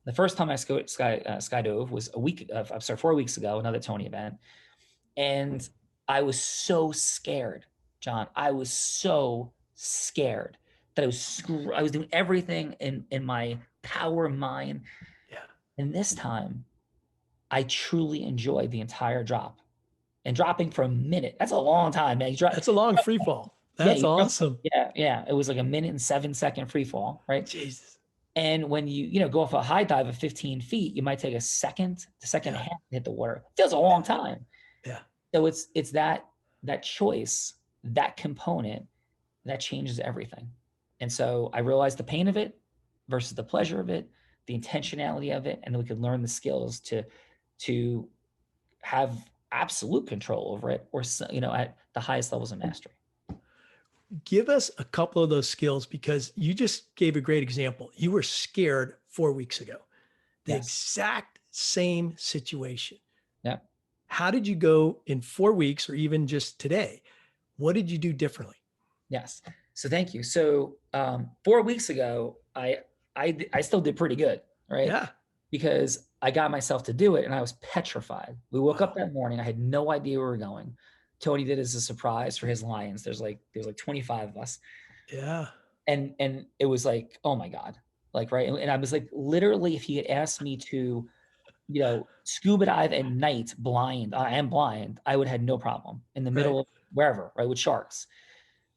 The first time I skydove was 4 weeks ago, another Tony event. And I was so scared, John. I was so scared that I was doing everything in my power of mind. Yeah. And this time, I truly enjoyed the entire drop. And dropping for a minute, that's a long time, man. That's a long free fall. Yeah, That's awesome. yeah. It was like a minute and 7 second free fall, right? Jesus. And when you go off a high dive of 15 feet, you might take a second, the second Yeah. half to hit the water. It feels a long time. Yeah. So it's that choice, that component that changes everything. And so I realized the pain of it versus the pleasure of it, the intentionality of it, and then we could learn the skills to have absolute control over it, or at the highest levels of mastery. Give us a couple of those skills because you just gave a great example. You were scared 4 weeks ago, the Yes. exact same situation. Yeah. How did you go in 4 weeks or even just today? What did you do differently? Yes. So thank you. So 4 weeks ago, I still did pretty good, right? Yeah. Because I got myself to do it and I was petrified. We woke up Wow. that morning. I had no idea where we were going. Tony did it as a surprise for his Lions. There's like 25 of us. Yeah. And it was like, oh my God. Like, right. And I was like, literally, if he had asked me to, scuba dive at night blind, I am blind, I would have had no problem in the Right. middle of wherever, right, with sharks.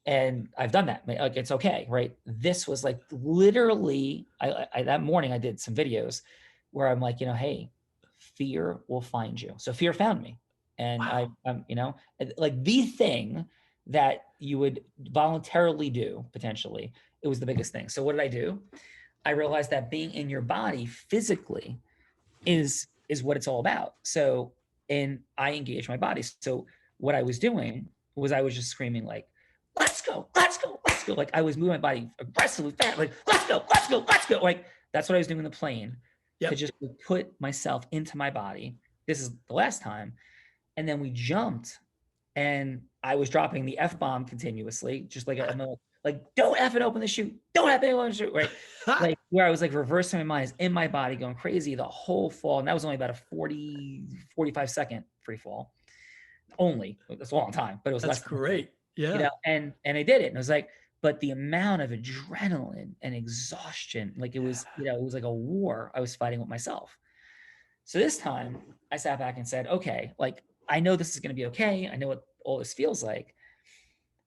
And I've done that. Like, it's okay, right? This was like literally, I that morning I did some videos where I'm like, hey, fear will find you. So fear found me, and Wow. like the thing that you would voluntarily do potentially. It was the biggest thing. So what did I do? I realized that being in your body physically is what it's all about. So, and I engage my body. So what I was doing was I was just screaming like, let's go, let's go, let's go. Like I was moving my body aggressively fast, like, let's go, let's go, let's go. Like that's what I was doing in the plane to Yep. just put myself into my body. This is the last time. And then we jumped and I was dropping the F bomb continuously, just like, don't F and open the chute, don't F and open the chute, right? Like where I was like reversing my mind is in my body going crazy the whole fall. And that was only about a 45 second free fall. Only. That's a long time, but it was That's less than a minute, great. Yeah. and I did it. And it was like, but the amount of adrenaline and exhaustion, like it was like a war I was fighting with myself. So this time I sat back and said, okay, like I know this is going to be okay. I know what all this feels like.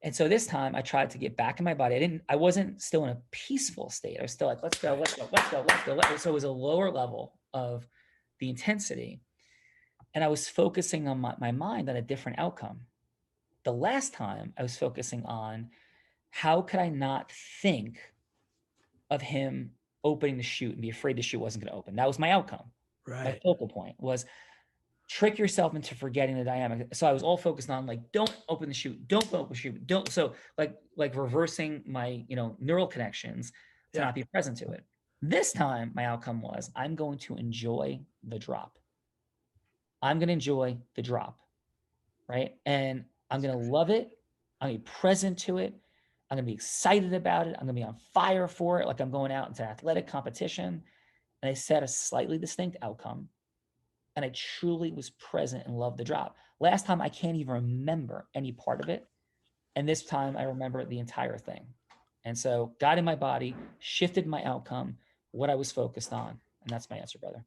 And so this time I tried to get back in my body. I wasn't still in a peaceful state. I was still like, let's go, let's go, let's go, let's go. Let's go. So it was a lower level of the intensity. And I was focusing on my mind on a different outcome. The last time I was focusing on how could I not think of him opening the chute and be afraid the chute wasn't going to open. That was my outcome. My Right. focal point was trick yourself into forgetting the dynamic. So I was all focused on like, don't open the chute, don't open the chute, don't. So like reversing my, neural connections to Yeah. not be present to it. This time, my outcome was I'm going to enjoy the drop. I'm going to enjoy the drop, right? And I'm going to love it. I'm going to be present to it. I'm going to be excited about it. I'm going to be on fire for it. Like I'm going out into athletic competition. And I set a slightly distinct outcome. And I truly was present and loved the drop. Last time, I can't even remember any part of it. And this time, I remember the entire thing. And so, got in my body, shifted my outcome, what I was focused on. And that's my answer, brother.